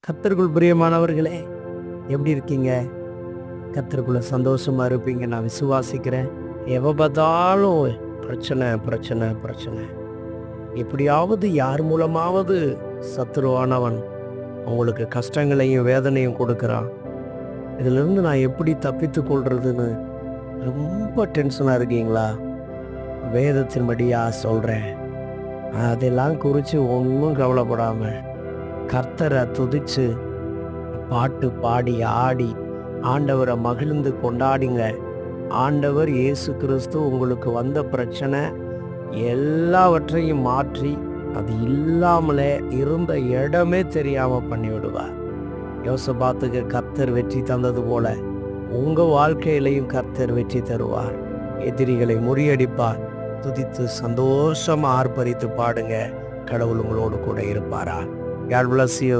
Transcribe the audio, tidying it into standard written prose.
கர்த்தருக்குள் பிரியமானவர்களே, எப்படி இருக்கீங்க? கர்த்தருக்குள்ள சந்தோஷமா இருப்பீங்க நான் விசுவாசிக்கிறேன். எப்ப பார்த்தாலும் பிரச்சனை பிரச்சனை பிரச்சனை. எப்படியாவது யார் மூலமாவது சத்துருவானவன் உங்களுக்கு கஷ்டங்களையும் வேதனையும் கொடுக்குறான். இதிலிருந்து நான் எப்படி தப்பித்து கொள்றதுன்னு ரொம்ப டென்ஷனாக இருக்கீங்களா? வேதத்தின்படியா சொல்கிறேன். அதெல்லாம் குறித்து ஒன்றும் கவலைப்படாமல் கர்த்தரை துதிச்சு பாட்டு பாடி ஆடி ஆண்டவரை மகிழ்ந்து கொண்டாடிங்க. ஆண்டவர் இயேசு கிறிஸ்து உங்களுக்கு வந்த பிரச்சனை எல்லாவற்றையும் மாற்றி அது இல்லாமலே இருந்த இடமே தெரியாமல் பண்ணி விடுவார். யோசபாத்துக்கு கர்த்தர் வெற்றி தந்தது போல உங்கள் வாழ்க்கையிலையும் கர்த்தர் வெற்றி தருவார். எதிரிகளை முறியடிப்பார். துதித்து சந்தோஷமாக ஆர்ப்பரித்து பாடுங்க. கடவுள் உங்களோடு கூட இருப்பாரா? God bless you.